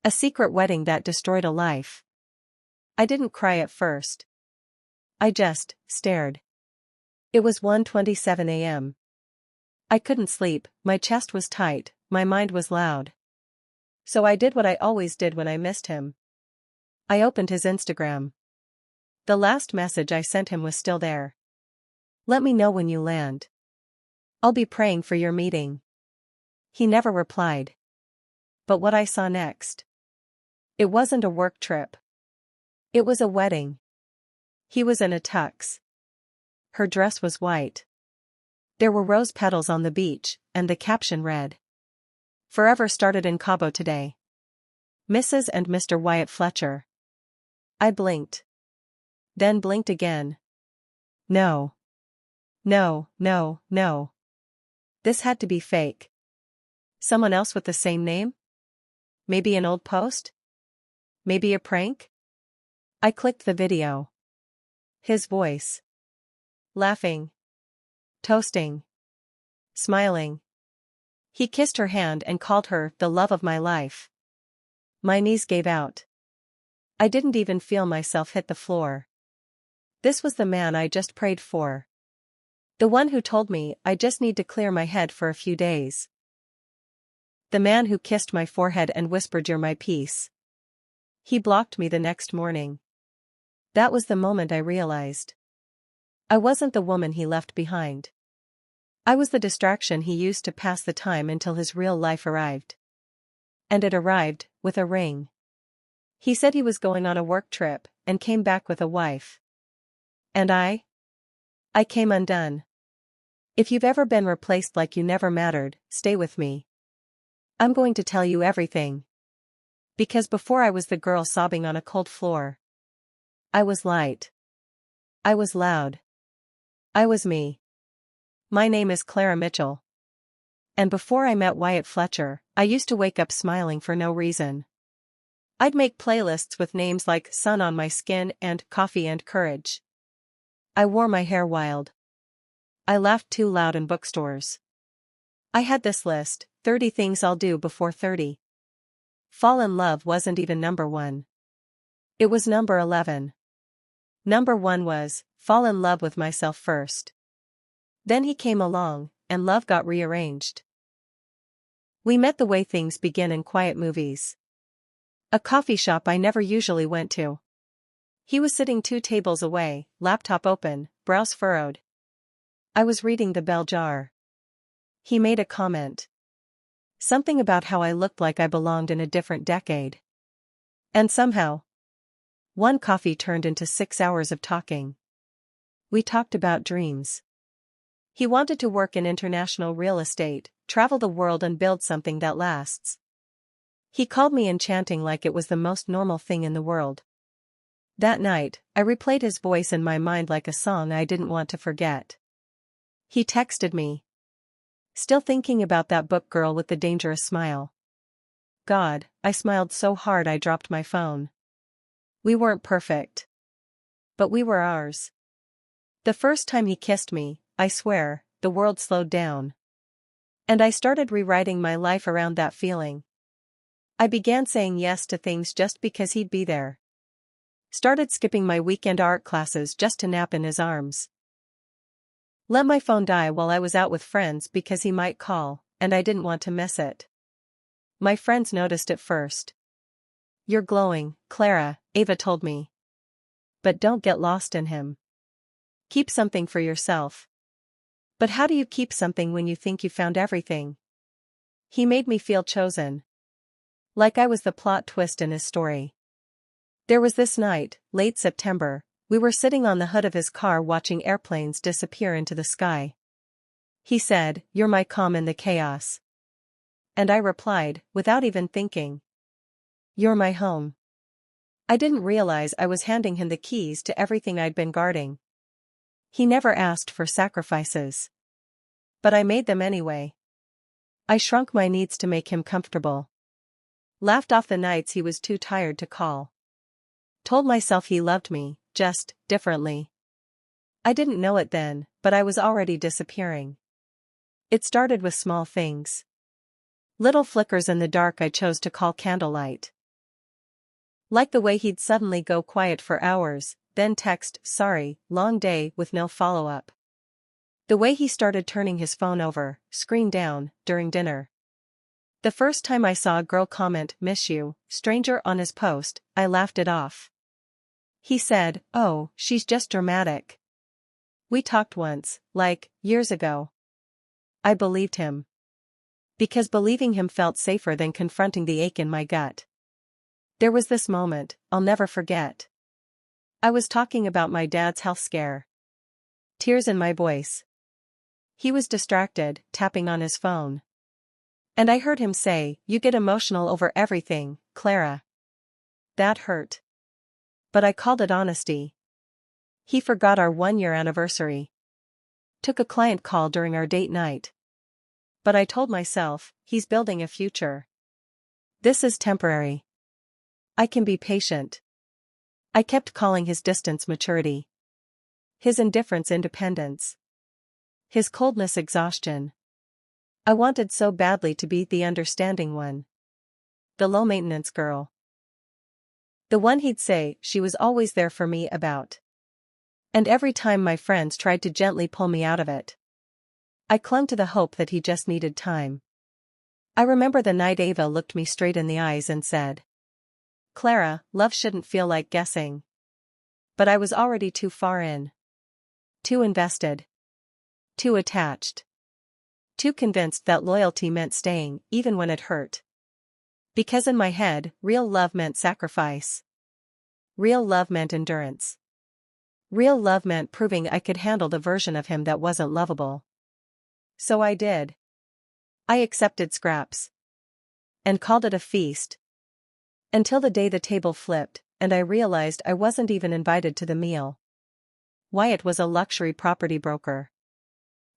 A secret wedding that destroyed a life. I didn't cry at first. I just stared. It was 1:27 a.m. I couldn't sleep, my chest was tight, my mind was loud. So I did what I always did when I missed him. I opened his Instagram. The last message I sent him was still there. Let me know when you land. I'll be praying for your meeting. He never replied. But what I saw next. It wasn't a work trip. It was a wedding. He was in a tux. Her dress was white. There were rose petals on the beach, and the caption read, "Forever started in Cabo today. Mrs. and Mr. Wyatt Fletcher." I blinked. Then blinked again. No. No, no, no. This had to be fake. Someone else with the same name? Maybe an old post? Maybe a prank? I clicked the video. His voice. Laughing. Toasting. Smiling. He kissed her hand and called her the love of my life. My knees gave out. I didn't even feel myself hit the floor. This was the man I just prayed for. The one who told me I just need to clear my head for a few days. The man who kissed my forehead and whispered "You're my peace." He blocked me the next morning. That was the moment I realized. I wasn't the woman he left behind. I was the distraction he used to pass the time until his real life arrived. And it arrived, with a ring. He said he was going on a work trip, and came back with a wife. And I came undone. If you've ever been replaced like you never mattered, stay with me. I'm going to tell you everything. Because before I was the girl sobbing on a cold floor. I was light. I was loud. I was me. My name is Clara Mitchell. And before I met Wyatt Fletcher, I used to wake up smiling for no reason. I'd make playlists with names like Sun on My Skin and Coffee and Courage. I wore my hair wild. I laughed too loud in bookstores. I had this list, 30 things I'll do before 30. Fall in love wasn't even number 1. It was number 11. Number 1 was, fall in love with myself first. Then he came along, and love got rearranged. We met the way things begin in quiet movies. A coffee shop I never usually went to. He was sitting 2 tables away, laptop open, brows furrowed. I was reading The Bell Jar. He made a comment. Something about how I looked like I belonged in a different decade. And somehow, one coffee turned into 6 hours of talking. We talked about dreams. He wanted to work in international real estate, travel the world and build something that lasts. He called me enchanting like it was the most normal thing in the world. That night, I replayed his voice in my mind like a song I didn't want to forget. He texted me. Still thinking about that book girl with the dangerous smile. God, I smiled so hard I dropped my phone. We weren't perfect. But we were ours. The first time he kissed me, I swear, the world slowed down. And I started rewriting my life around that feeling. I began saying yes to things just because he'd be there. Started skipping my weekend art classes just to nap in his arms. Let my phone die while I was out with friends because he might call, and I didn't want to miss it. My friends noticed it first. "You're glowing, Clara," Ava told me. "But don't get lost in him. Keep something for yourself." But how do you keep something when you think you found everything? He made me feel chosen. Like I was the plot twist in his story. There was this night, late September, we were sitting on the hood of his car watching airplanes disappear into the sky. He said, "You're my calm in the chaos." And I replied, without even thinking, "You're my home." I didn't realize I was handing him the keys to everything I'd been guarding. He never asked for sacrifices. But I made them anyway. I shrunk my needs to make him comfortable. Laughed off the nights he was too tired to call. Told myself he loved me, just differently. I didn't know it then, but I was already disappearing. It started with small things. Little flickers in the dark I chose to call candlelight. Like the way he'd suddenly go quiet for hours, then text, "Sorry, long day," with no follow-up. The way he started turning his phone over, screen down, during dinner. The first time I saw a girl comment, "Miss you, stranger," on his post, I laughed it off. He said, "Oh, she's just dramatic. We talked once, like, years ago." I believed him. Because believing him felt safer than confronting the ache in my gut. There was this moment, I'll never forget. I was talking about my dad's health scare. Tears in my voice. He was distracted, tapping on his phone. And I heard him say, "You get emotional over everything, Clara." That hurt. But I called it honesty. He forgot our 1-year anniversary. Took a client call during our date night. But I told myself, he's building a future. This is temporary. I can be patient. I kept calling his distance maturity. His indifference independence. His coldness exhaustion. I wanted so badly to be the understanding one. The low-maintenance girl. The one he'd say she was always there for me about. And every time my friends tried to gently pull me out of it, I clung to the hope that he just needed time. I remember the night Ava looked me straight in the eyes and said, "Clara, love shouldn't feel like guessing." But I was already too far in. Too invested. Too attached. Too convinced that loyalty meant staying, even when it hurt. Because in my head, real love meant sacrifice. Real love meant endurance. Real love meant proving I could handle the version of him that wasn't lovable. So I did. I accepted scraps. And called it a feast. Until the day the table flipped, and I realized I wasn't even invited to the meal. Wyatt was a luxury property broker.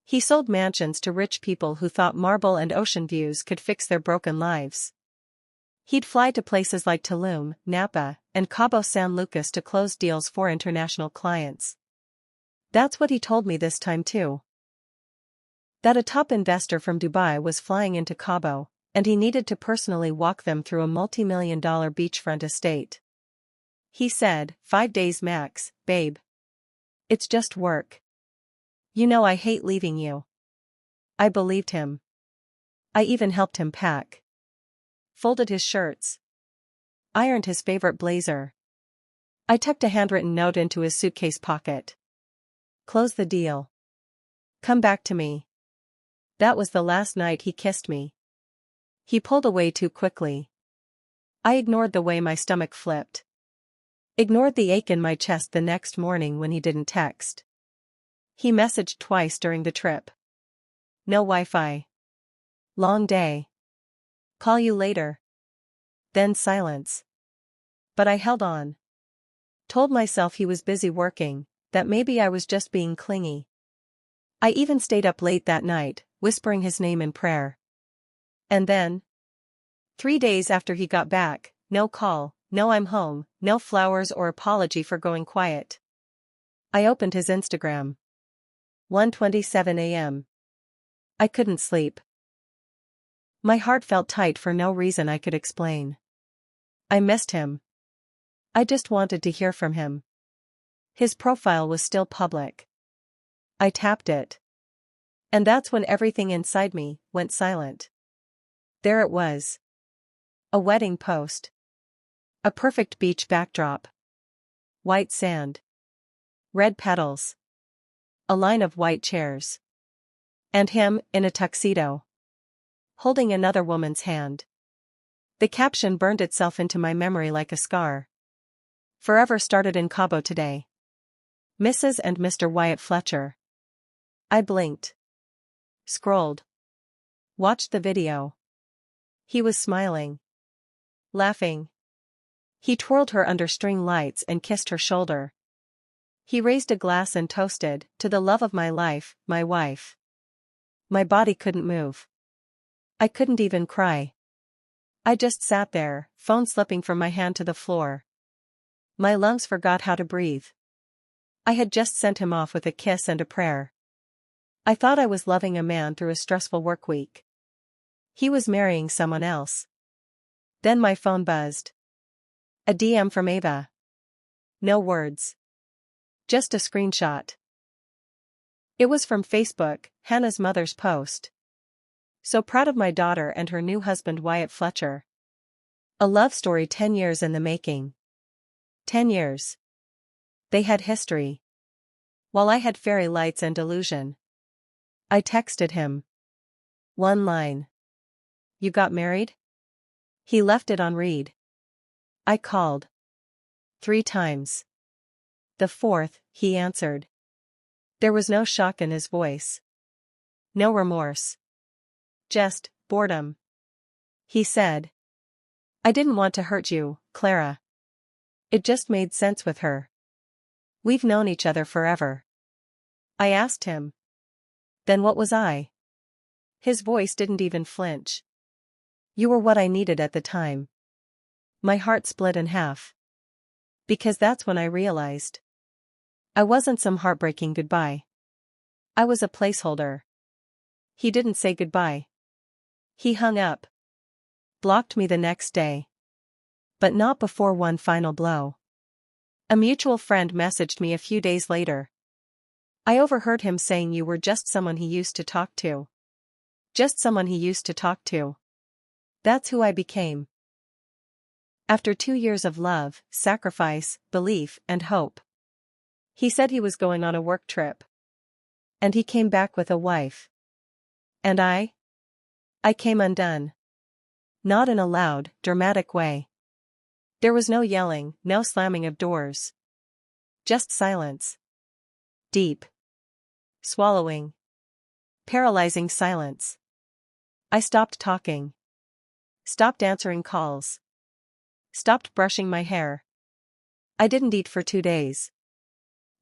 He sold mansions to rich people who thought marble and ocean views could fix their broken lives. He'd fly to places like Tulum, Napa, and Cabo San Lucas to close deals for international clients. That's what he told me this time too. That a top investor from Dubai was flying into Cabo, and he needed to personally walk them through a multi-million-dollar beachfront estate. He said, "5 days max, babe. It's just work. You know I hate leaving you." I believed him. I even helped him pack. Folded his shirts. Ironed his favorite blazer. I tucked a handwritten note into his suitcase pocket. "Close the deal. Come back to me." That was the last night he kissed me. He pulled away too quickly. I ignored the way my stomach flipped. Ignored the ache in my chest the next morning when he didn't text. He messaged twice during the trip. "No Wi-Fi. Long day. Call you later." Then silence. But I held on. Told myself he was busy working, that maybe I was just being clingy. I even stayed up late that night, whispering his name in prayer. And then, 3 days after he got back, no call, no "I'm home," no flowers or apology for going quiet. I opened his Instagram. 1:27 a.m. I couldn't sleep. My heart felt tight for no reason I could explain. I missed him. I just wanted to hear from him. His profile was still public. I tapped it. And that's when everything inside me went silent. There it was. A wedding post. A perfect beach backdrop. White sand. Red petals. A line of white chairs. And him, in a tuxedo. Holding another woman's hand. The caption burned itself into my memory like a scar. "Forever started in Cabo today. Mrs. and Mr. Wyatt Fletcher." I blinked. Scrolled. Watched the video. He was smiling. Laughing. He twirled her under string lights and kissed her shoulder. He raised a glass and toasted, "To the love of my life, my wife." My body couldn't move. I couldn't even cry. I just sat there, phone slipping from my hand to the floor. My lungs forgot how to breathe. I had just sent him off with a kiss and a prayer. I thought I was loving a man through a stressful work week. He was marrying someone else. Then my phone buzzed. A DM from Ava. No words. Just a screenshot. It was from Facebook, Hannah's mother's post. So proud of my daughter and her new husband Wyatt Fletcher. A love story 10 years in the making. 10 years. They had history. While I had fairy lights and delusion. I texted him. One line. You got married? He left it on read. I called. 3 times. The 4th, he answered. There was no shock in his voice. No remorse. Just boredom. He said. I didn't want to hurt you, Clara. It just made sense with her. We've known each other forever. I asked him. Then what was I? His voice didn't even flinch. You were what I needed at the time. My heart split in half. Because that's when I realized. I wasn't some heartbreaking goodbye. I was a placeholder. He didn't say goodbye. He hung up. Blocked me the next day. But not before one final blow. A mutual friend messaged me a few days later. I overheard him saying you were just someone he used to talk to. Just someone he used to talk to. That's who I became. After 2 years of love, sacrifice, belief, and hope. He said he was going on a work trip. And he came back with a wife. And I came undone. Not in a loud, dramatic way. There was no yelling, no slamming of doors. Just silence. Deep. Swallowing. Paralyzing silence. I stopped talking. Stopped answering calls. Stopped brushing my hair. I didn't eat for 2 days.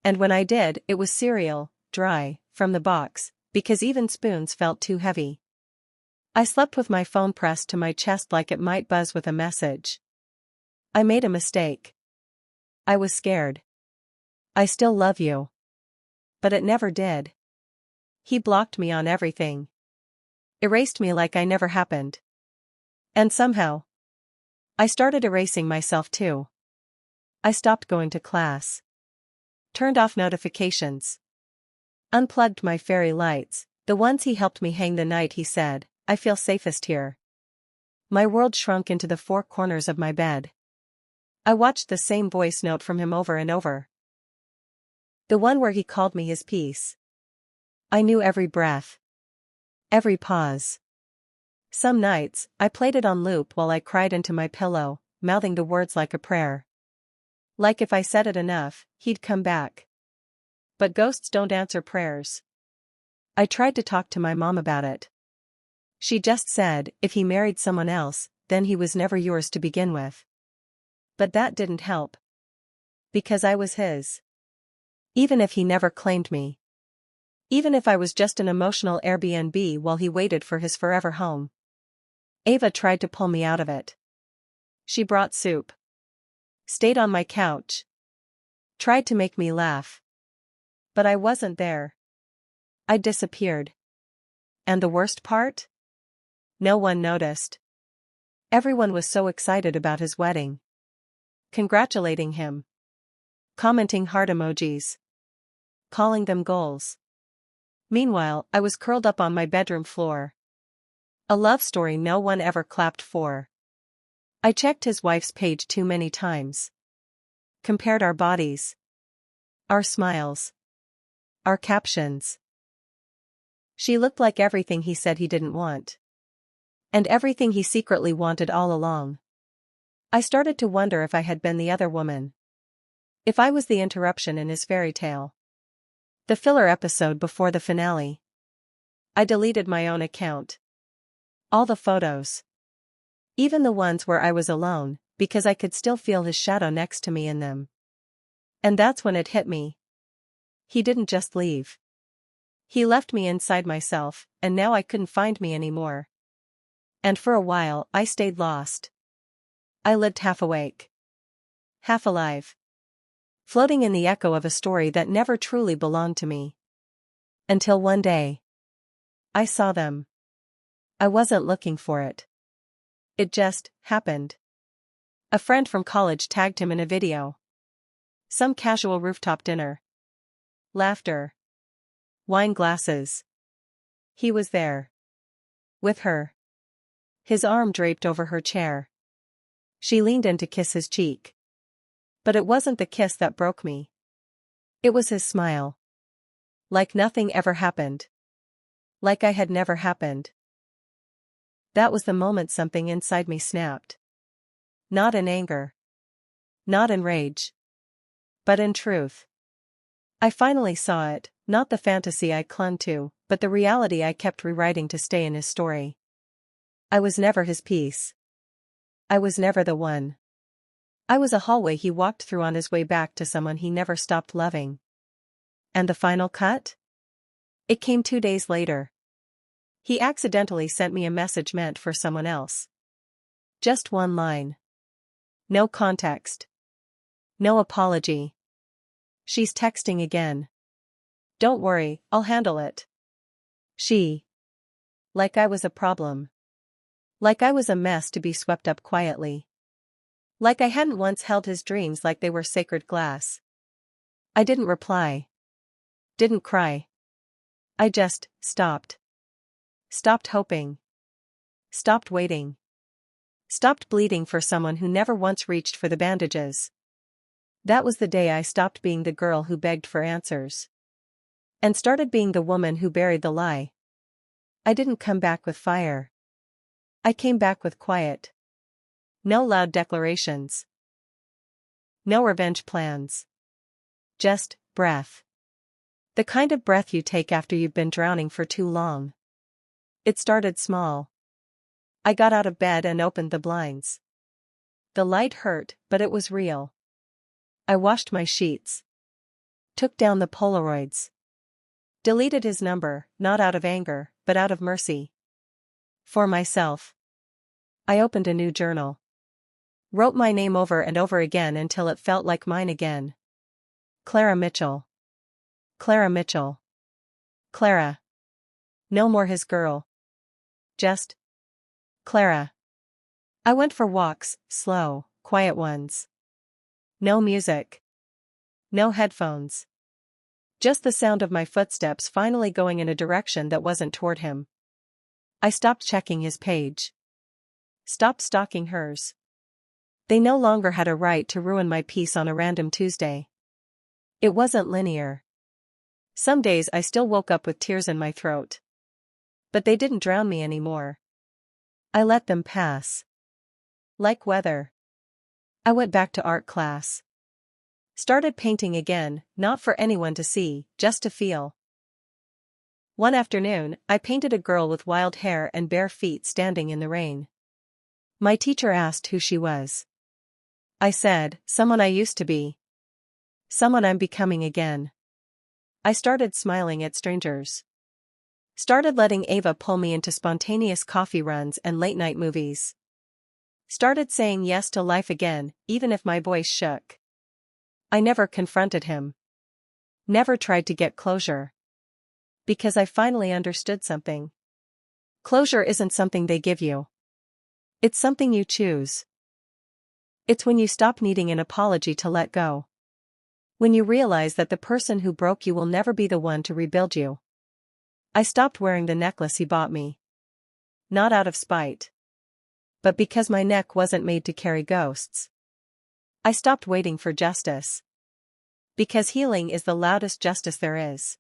And when I did, it was cereal, dry, from the box, because even spoons felt too heavy. I slept with my phone pressed to my chest like it might buzz with a message. I made a mistake. I was scared. I still love you. But it never did. He blocked me on everything. Erased me like I never happened. And somehow, I started erasing myself too. I stopped going to class. Turned off notifications. Unplugged my fairy lights, the ones he helped me hang the night he said, I feel safest here. My world shrunk into the 4 corners of my bed. I watched the same voice note from him over and over. The one where he called me his peace. I knew every breath. Every pause. Some nights, I played it on loop while I cried into my pillow, mouthing the words like a prayer. Like if I said it enough, he'd come back. But ghosts don't answer prayers. I tried to talk to my mom about it. She just said, if he married someone else, then he was never yours to begin with. But that didn't help. Because I was his. Even if he never claimed me. Even if I was just an emotional Airbnb while he waited for his forever home. Ava tried to pull me out of it. She brought soup. Stayed on my couch. Tried to make me laugh. But I wasn't there. I disappeared. And the worst part? No one noticed. Everyone was so excited about his wedding. Congratulating him. Commenting heart emojis. Calling them goals. Meanwhile, I was curled up on my bedroom floor. A love story no one ever clapped for. I checked his wife's page too many times. Compared our bodies. Our smiles. Our captions. She looked like everything he said he didn't want. And everything he secretly wanted all along. I started to wonder if I had been the other woman. If I was the interruption in his fairy tale. The filler episode before the finale. I deleted my own account. All the photos. Even the ones where I was alone, because I could still feel his shadow next to me in them. And that's when it hit me. He didn't just leave. He left me inside myself, and now I couldn't find me anymore. And for a while, I stayed lost. I lived half awake. Half alive. Floating in the echo of a story that never truly belonged to me. Until one day. I saw them. I wasn't looking for it. It just happened. A friend from college tagged him in a video. Some casual rooftop dinner. Laughter. Wine glasses. He was there. With her. His arm draped over her chair. She leaned in to kiss his cheek. But it wasn't the kiss that broke me. It was his smile. Like nothing ever happened. Like I had never happened. That was the moment something inside me snapped. Not in anger. Not in rage. But in truth. I finally saw it, not the fantasy I clung to, but the reality I kept rewriting to stay in his story. I was never his piece. I was never the one. I was a hallway he walked through on his way back to someone he never stopped loving. And the final cut? It came 2 days later. He accidentally sent me a message meant for someone else. Just one line. No context. No apology. She's texting again. Don't worry, I'll handle it. She. Like I was a problem. Like I was a mess to be swept up quietly. Like I hadn't once held his dreams like they were sacred glass. I didn't reply. Didn't cry. I just stopped. Stopped hoping. Stopped waiting. Stopped bleeding for someone who never once reached for the bandages. That was the day I stopped being the girl who begged for answers. And started being the woman who buried the lie. I didn't come back with fire. I came back with quiet. No loud declarations. No revenge plans. Just breath. The kind of breath you take after you've been drowning for too long. It started small. I got out of bed and opened the blinds. The light hurt, but it was real. I washed my sheets. Took down the Polaroids. Deleted his number, not out of anger, but out of mercy. For myself. I opened a new journal. Wrote my name over and over again until it felt like mine again. Clara Mitchell. Clara Mitchell. Clara. No more his girl. Just Clara. I went for walks, slow, quiet ones. No music. No headphones. Just the sound of my footsteps finally going in a direction that wasn't toward him. I stopped checking his page. Stopped stalking hers. They no longer had a right to ruin my peace on a random Tuesday. It wasn't linear. Some days I still woke up with tears in my throat. But they didn't drown me anymore. I let them pass. Like weather. I went back to art class. Started painting again, not for anyone to see, just to feel. One afternoon, I painted a girl with wild hair and bare feet standing in the rain. My teacher asked who she was. I said, someone I used to be. Someone I'm becoming again. I started smiling at strangers. Started letting Ava pull me into spontaneous coffee runs and late-night movies. Started saying yes to life again, even if my voice shook. I never confronted him. Never tried to get closure. Because I finally understood something. Closure isn't something they give you. It's something you choose. It's when you stop needing an apology to let go. When you realize that the person who broke you will never be the one to rebuild you. I stopped wearing the necklace he bought me. Not out of spite. But because my neck wasn't made to carry ghosts. I stopped waiting for justice. Because healing is the loudest justice there is.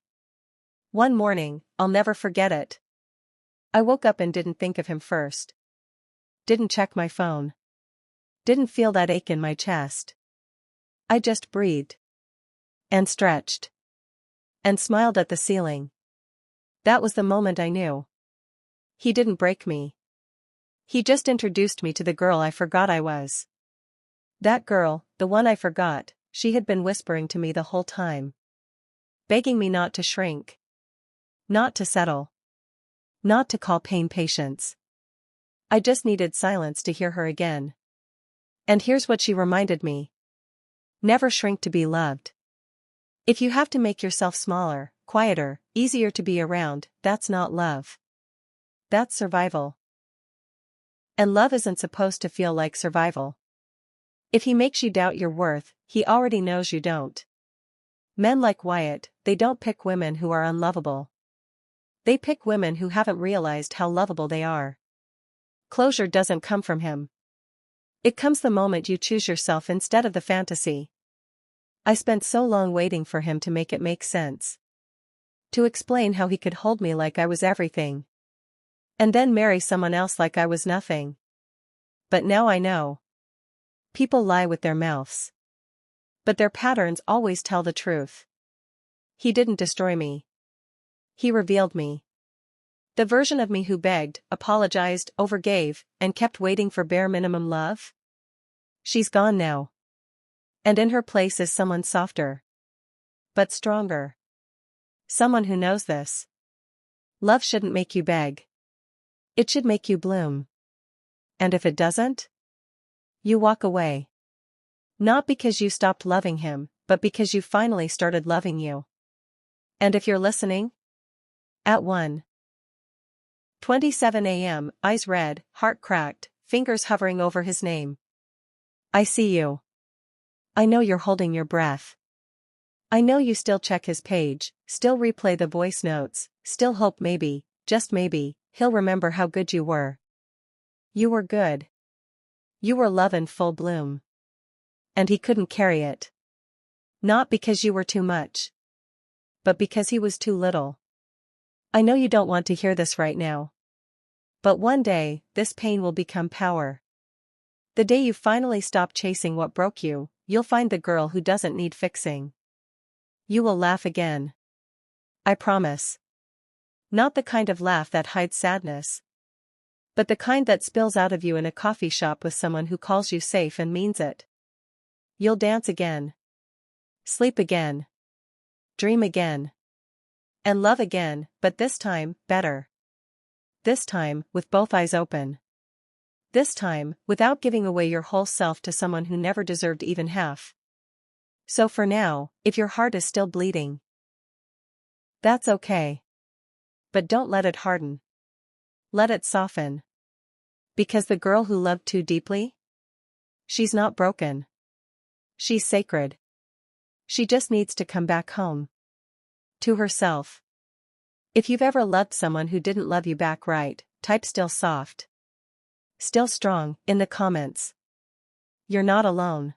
One morning, I'll never forget it. I woke up and didn't think of him first. Didn't check my phone. Didn't feel that ache in my chest. I just breathed. And stretched. And smiled at the ceiling. That was the moment I knew. He didn't break me. He just introduced me to the girl I forgot I was. That girl, the one I forgot, she had been whispering to me the whole time. Begging me not to shrink. Not to settle. Not to call pain patience. I just needed silence to hear her again. And here's what she reminded me. Never shrink to be loved. If you have to make yourself smaller, quieter, easier to be around, that's not love. That's survival. And love isn't supposed to feel like survival. If he makes you doubt your worth, he already knows you don't. Men like Wyatt, they don't pick women who are unlovable. They pick women who haven't realized how lovable they are. Closure doesn't come from him. It comes the moment you choose yourself instead of the fantasy. I spent so long waiting for him to make it make sense. To explain how he could hold me like I was everything. And then marry someone else like I was nothing. But now I know. People lie with their mouths. But their patterns always tell the truth. He didn't destroy me. He revealed me. The version of me who begged, apologized, overgave, and kept waiting for bare minimum love? She's gone now. And in her place is someone softer. But stronger. Someone who knows this. Love shouldn't make you beg. It should make you bloom. And if it doesn't? You walk away. Not because you stopped loving him, but because you finally started loving you. And if you're listening? At 1:27 a.m., eyes red, heart cracked, fingers hovering over his name. I see you. I know you're holding your breath. I know you still check his page, still replay the voice notes, still hope maybe, just maybe, he'll remember how good you were. You were good. You were love in full bloom. And he couldn't carry it. Not because you were too much. But because he was too little. I know you don't want to hear this right now. But one day, this pain will become power. The day you finally stop chasing what broke you, you'll find the girl who doesn't need fixing. You will laugh again. I promise. Not the kind of laugh that hides sadness. But the kind that spills out of you in a coffee shop with someone who calls you safe and means it. You'll dance again. Sleep again. Dream again. And love again, but this time, better. This time, with both eyes open. This time, without giving away your whole self to someone who never deserved even half. So for now, if your heart is still bleeding, that's okay. But don't let it harden. Let it soften. Because the girl who loved too deeply? She's not broken. She's sacred. She just needs to come back home. To herself. If you've ever loved someone who didn't love you back right, type still soft. Still strong, in the comments. You're not alone.